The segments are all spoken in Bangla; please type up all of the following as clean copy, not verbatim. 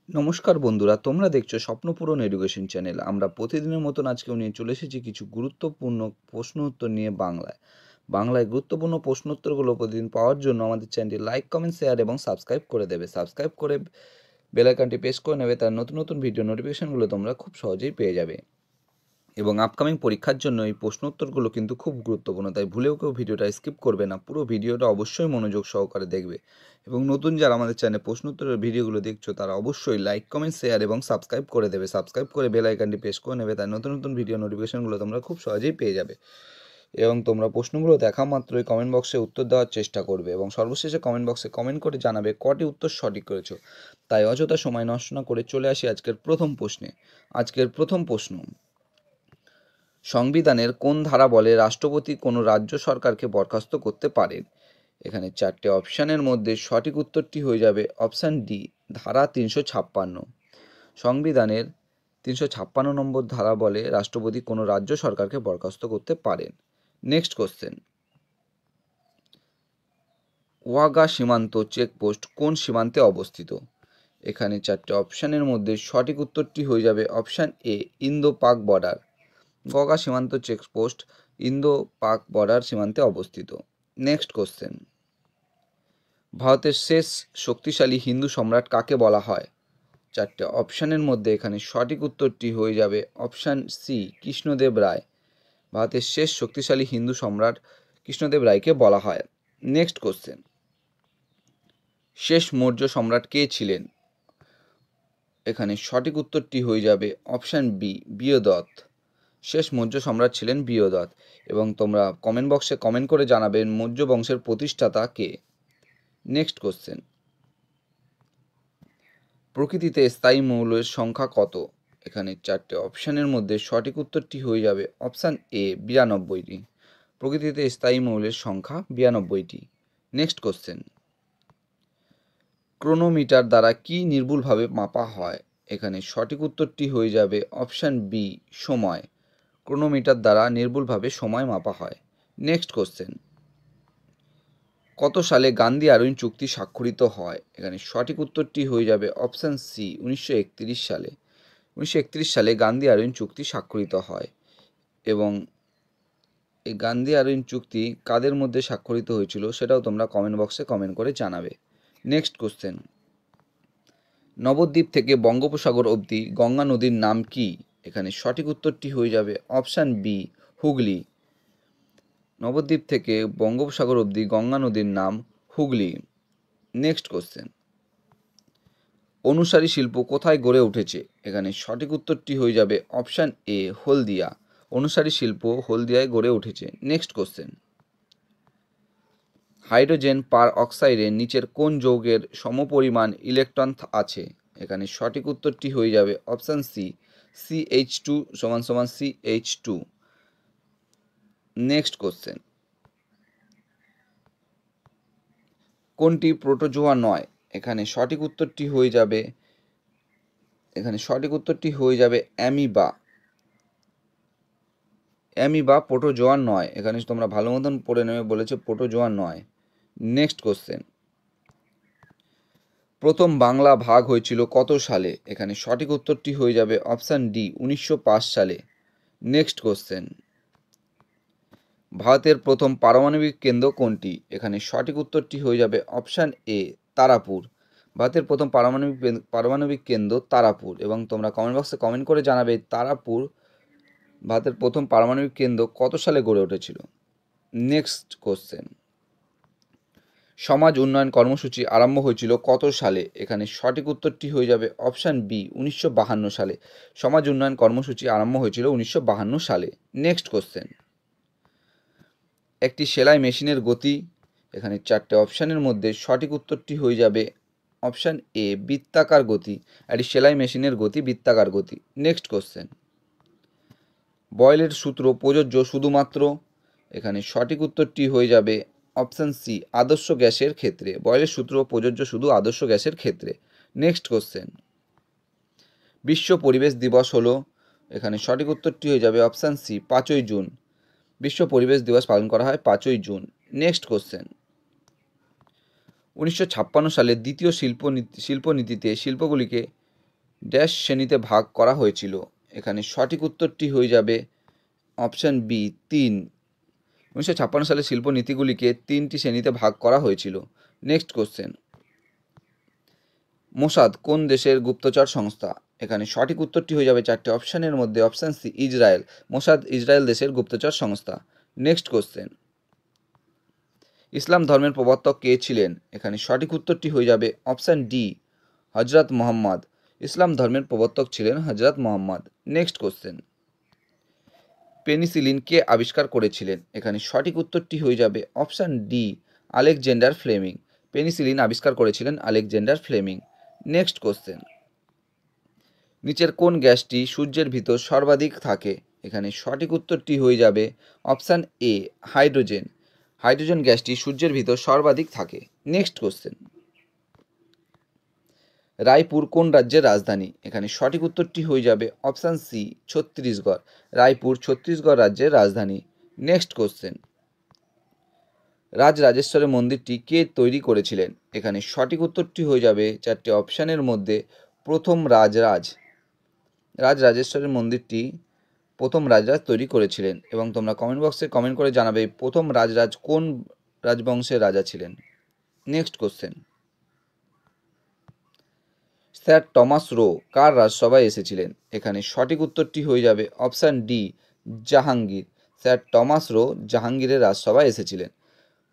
নমস্কার বন্ধুরা, তোমরা দেখছো স্বপ্নপূরণ এডুকেশন চ্যানেল। আমরা প্রতিদিনের মতন আজকেও নিয়ে চলে এসেছি কিছু গুরুত্বপূর্ণ প্রশ্ন উত্তর নিয়ে বাংলায় গুরুত্বপূর্ণ প্রশ্ন উত্তরগুলো প্রতিদিন পাওয়ার জন্য আমাদের চ্যানেলটি লাইক, কমেন্ট, শেয়ার এবং সাবস্ক্রাইব করে দেবে। সাবস্ক্রাইব করে বেল আইকনটি প্রেস করে নেবে, তার নতুন নতুন ভিডিও নোটিফিকেশনগুলো তোমরা খুব সহজেই পেয়ে যাবে। এবং আপকামিং পরীক্ষার জন্য এই প্রশ্ন উত্তরগুলো কিন্তু খুব গুরুত্বপূর্ণ, তাই ভুলেও কেউ ভিডিওটা স্কিপ করবে না, পুরো ভিডিওটা অবশ্যই মনোযোগ সহকারে দেখবে। এবং নতুন যারা আমাদের চ্যানেলে প্রশ্ন উত্তরের ভিডিওগুলো দেখছো তারা অবশ্যই লাইক, কমেন্ট, শেয়ার এবং সাবস্ক্রাইব করে দেবে। সাবস্ক্রাইব করে বেল আইকনটি প্রেস করে নেবে, তাই নতুন নতুন ভিডিও নোটিফিকেশনগুলো তোমরা খুব সহজেই পেয়ে যাবে। এবং তোমরা প্রশ্নগুলো দেখা মাত্রই কমেন্ট বক্সে উত্তর দেওয়ার চেষ্টা করবে এবং সর্বশেষে কমেন্ট বক্সে কমেন্ট করে জানাবে কটি উত্তর সঠিক করেছো। তাই অযথা সময় নষ্ট না করে চলে আসি আজকের প্রথম প্রশ্নে। আজকের প্রথম প্রশ্ন: সংবিধানের কোন ধারা বলে রাষ্ট্রপতি কোনো রাজ্য সরকারকে বরখাস্ত করতে পারেন? এখানে চারটে অপশানের মধ্যে সঠিক উত্তরটি হয়ে যাবে অপশান ডি, ধারা 356। সংবিধানের 356 নম্বর ধারা বলে রাষ্ট্রপতি কোনো রাজ্য সরকারকে বরখাস্ত করতে পারেন। নেক্সট কোশ্চেন: ওয়াগা সীমান্ত চেকপোস্ট কোন সীমান্তে অবস্থিত? এখানে চারটে অপশানের মধ্যে সঠিক উত্তরটি হয়ে যাবে অপশান এ, ইন্দো পাক বর্ডার। ওয়াগা সীমান্ত চেকপোস্ট ইন্দো পাক বর্ডার সীমান্তে অবস্থিত। নেক্সট কোশ্চেন: ভারতের শেষ শক্তিশালী হিন্দু সম্রাট কাকে বলা হয়? চারটে অপশানের মধ্যে এখানে সঠিক উত্তরটি হয়ে যাবে অপশান সি, কৃষ্ণদেব রায়। ভারতের শেষ শক্তিশালী হিন্দু সম্রাট কৃষ্ণদেব রায়কে বলা হয়। নেক্সট কোশ্চেন: শেষ মৌর্য সম্রাট কে ছিলেন? এখানে সঠিক উত্তরটি হয়ে যাবে অপশান বি, বিয়দত। শেষ মৌর্য সম্রাট ছিলেন বিয়দত। এবং তোমরা কমেন্ট বক্সে কমেন্ট করে জানাবেন মৌর্য বংশের প্রতিষ্ঠাতা কে। নেক্সট কোশ্চেন: প্রকৃতিতে স্থায়ী মৌলের সংখ্যা কত? এখানে চারটে অপশানের মধ্যে সঠিক উত্তরটি হয়ে যাবে অপশান এ, 92টি। প্রকৃতিতে স্থায়ী মৌলের সংখ্যা 92টি। নেক্সট কোশ্চেন: ক্রোনোমিটার দ্বারা কি নির্ভুলভাবে মাপা হয়? এখানে সঠিক উত্তরটি হয়ে যাবে অপশান বি, সময়। ক্রোনোমিটার দ্বারা নির্ভুলভাবে সময় মাপা হয়। নেক্সট কোশ্চেন: কত সালে গান্ধী আরউইন চুক্তি স্বাক্ষরিত হয়? এখানে সঠিক উত্তরটি হয়ে যাবে অপশান সি, 1931 সালে। 1931 সালে গান্ধী আরউইন চুক্তি স্বাক্ষরিত হয়। এবং এই গান্ধী আরউইন চুক্তি কাদের মধ্যে স্বাক্ষরিত হয়েছিল সেটাও তোমরা কমেন্ট বক্সে কমেন্ট করে জানাবে। নেক্সট কোশ্চেন: নবদ্বীপ থেকে বঙ্গোপসাগর অবধি গঙ্গা নদীর নাম কি? এখানে সঠিক উত্তরটি হয়ে যাবে অপশান বি, হুগলি। নবদ্বীপ থেকে বঙ্গোপসাগর অবধি গঙ্গা নদীর নাম হুগলি। নেক্সট কোশ্চেন: অনুসারী শিল্প কোথায় গড়ে উঠেছে? এখানে সঠিক উত্তরটি হয়ে যাবে অপশান এ, হলদিয়া। অনুসারী শিল্প হলদিয়ায় গড়ে উঠেছে। নেক্সট কোশ্চেন: হাইড্রোজেন পার অক্সাইডের নিচের কোন যৌগের সমপরিমাণ ইলেকট্রন আছে? এখানে সঠিক উত্তরটি হয়ে যাবে option C, CH2 = CH2। Next question: কোনটি প্রোটোজোয়া নয়? এখানে সঠিক উত্তরটি হয়ে যাবে অ্যামিবা। অ্যামিবা প্রোটোজোয়া নয়। এখানে তোমরা ভালো মতন পড়ে নেবে, বলেছে প্রোটোজোয়া নয়। নেক্সট কোশ্চেন: প্রথম বাংলা ভাগ হয়েছিল কত সালে? এখানে সঠিক উত্তরটি হয়ে যাবে অপশান ডি, 1905 সালে। নেক্সট কোশ্চেন: ভারতের প্রথম পারমাণবিক কেন্দ্র কোনটি? এখানে সঠিক উত্তরটি হয়ে যাবে অপশান এ, তারাপুর। ভারতের প্রথম পারমাণবিক কেন্দ্র তারাপুর। এবং তোমরা কমেন্ট বক্সে কমেন্ট করে জানাবে তারাপুর ভারতের প্রথম পারমাণবিক কেন্দ্র কত সালে গড়ে উঠেছিল। নেক্সট কোশ্চেন: সমাজ উন্নয়ন কর্মসূচি আরম্ভ হয়েছিল কত সালে? এখানে সঠিক উত্তরটি হয়ে যাবে অপশান বি, 1952 সালে। সমাজ উন্নয়ন কর্মসূচি আরম্ভ হয়েছিল 1952 সালে। নেক্সট কোশ্চেন: একটি সেলাই মেশিনের গতি? এখানে চারটে অপশানের মধ্যে সঠিক উত্তরটি হয়ে যাবে অপশান এ, বৃত্তাকার গতি। একটি সেলাই মেশিনের গতি বৃত্তাকার গতি। নেক্সট কোশ্চেন: বয়েলের সূত্র প্রযোজ্য শুধুমাত্র? এখানে সঠিক উত্তরটি হয়ে যাবে অপশান সি, আদর্শ গ্যাসের ক্ষেত্রে। বয়েলের সূত্র প্রযোজ্য শুধু আদর্শ গ্যাসের ক্ষেত্রে। নেক্সট কোশ্চেন: বিশ্ব পরিবেশ দিবস হলো? এখানে সঠিক উত্তরটি হয়ে যাবে অপশান সি, 5ই জুন। বিশ্ব পরিবেশ দিবস পালন করা হয় 5ই জুন। নেক্সট কোশ্চেন: 1956 সালে দ্বিতীয় শিল্পনীতিতে শিল্পগুলিকে ড্যাশ শ্রেণীতে ভাগ করা হয়েছিল। এখানে সঠিক উত্তরটি হয়ে যাবে অপশান বি 3। 1956 সালে শিল্পনীতিগুলিকে 3টি শ্রেণীতে ভাগ করা হয়েছিল। নেক্সট কোশ্চেন, মোসাদ কোন দেশের গুপ্তচর সংস্থা? এখানে সঠিক উত্তরটি হয়ে যাবে 4টে অপশানের মধ্যে option C Israel. Mossad Israel দেশের গুপ্তচর সংস্থা। নেক্সট কোশ্চেন, ইসলাম ধর্মের প্রবর্তক কে ছিলেন? এখানে সঠিক উত্তরটি হয়ে যাবে অপশান ডি হজরত মোহাম্মদ। ইসলাম ধর্মের প্রবর্তক ছিলেন Hazrat Mohammad. Next question, penicillin কে আবিষ্কার করেছিলেন? এখানে সঠিক উত্তরটি হয়ে যাবে option D Alexander Fleming. Penicillin আবিষ্কার করেছিলেন আলেকজান্ডার ফ্লেমিং। নেক্সট কোশ্চেন, নিচের কোন গ্যাসটি সূর্যের ভিতর সর্বাধিক থাকে? এখানে সঠিক উত্তরটি হয়ে যাবে অপশান এ হাইড্রোজেন। হাইড্রোজেন গ্যাসটি সূর্যের ভিতর সর্বাধিক থাকে। নেক্সট কোশ্চেন, রায়পুর কোন রাজ্যের রাজধানী? এখানে সঠিক উত্তরটি হয়ে যাবে অপশান সি ছত্তিশগড়। রায়পুর ছত্তিশগড় রাজ্যের রাজধানী। নেক্সট কোশ্চেন, রাজরাজেশ্বরের মন্দিরটি কে তৈরি করেছিলেন? এখানে সঠিক উত্তরটি হয়ে যাবে 4টে অপশানের মধ্যে প্রথম রাজরাজ। রাজরাজেশ্বরের মন্দিরটি প্রথম রাজরাজ তৈরি করেছিলেন। এবং তোমরা কমেন্ট বক্সে কমেন্ট করে জানাবে প্রথম রাজরাজ কোন রাজবংশের রাজা ছিলেন। Next question, sir Thomas Roe কার রাজসভায় এসেছিলেন? এখানে সঠিক উত্তরটি হয়ে যাবে option D Jahangir. Sir Thomas Roe জাহাঙ্গীরের রাজসভায় এসেছিলেন।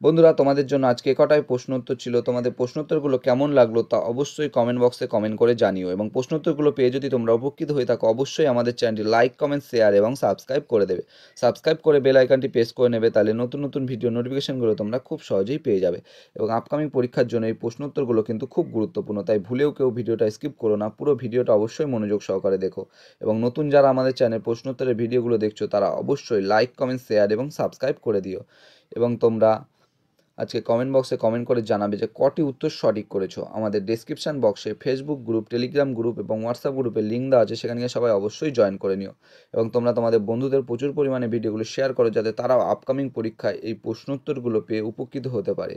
বন্ধুরা, তোমাদের জন্য আজকে কটায় প্রশ্ন উত্তর ছিল। তোমাদের প্রশ্ন উত্তরগুলো কেমন লাগলো তা অবশ্যই কমেন্ট বক্সে কমেন্ট করে জানিও। এবং প্রশ্ন উত্তরগুলো পেয়ে যদি তোমরা উপকৃত হয়ে থাকো অবশ্যই আমাদের চ্যানেলটি লাইক, কমেন্ট, শেয়ার এবং সাবস্ক্রাইব করে দেবে। সাবস্ক্রাইব করে বেল আইকনটি প্রেস করে নেবে, তাহলে নতুন নতুন ভিডিও নোটিফিকেশনগুলো তোমরা খুব সহজেই পেয়ে যাবে। এবং আপকামিং পরীক্ষার জন্য এই প্রশ্ন উত্তরগুলো কিন্তু খুব গুরুত্বপূর্ণ, তাই ভুলেও কেউ ভিডিওটা স্কিপ করো না, পুরো ভিডিওটা অবশ্যই মনোযোগ সহকারে দেখো। এবং নতুন যারা আমাদের চ্যানেল প্রশ্ন উত্তরের ভিডিওগুলো দেখছো তারা অবশ্যই লাইক, কমেন্ট, শেয়ার এবং সাবস্ক্রাইব করে দিও। এবং তোমরা আজকে কমেন্ট বক্সে কমেন্ট করে জানাবে যে কটি উত্তর সঠিক করেছো। আমাদের ডেসক্রিপশন বক্সে ফেসবুক গ্রুপ, টেলিগ্রাম গ্রুপ এবং হোয়াটসঅ্যাপ গ্রুপের লিঙ্ক দেওয়া আছে, সেখানে গিয়ে সবাই অবশ্যই জয়েন করে নিও। এবং তোমরা তোমাদের বন্ধুদের প্রচুর পরিমাণে ভিডিওগুলো শেয়ার করো, যাতে তারাও আপকামিং পরীক্ষায় এই প্রশ্নোত্তরগুলো পেয়ে উপকৃত হতে পারে।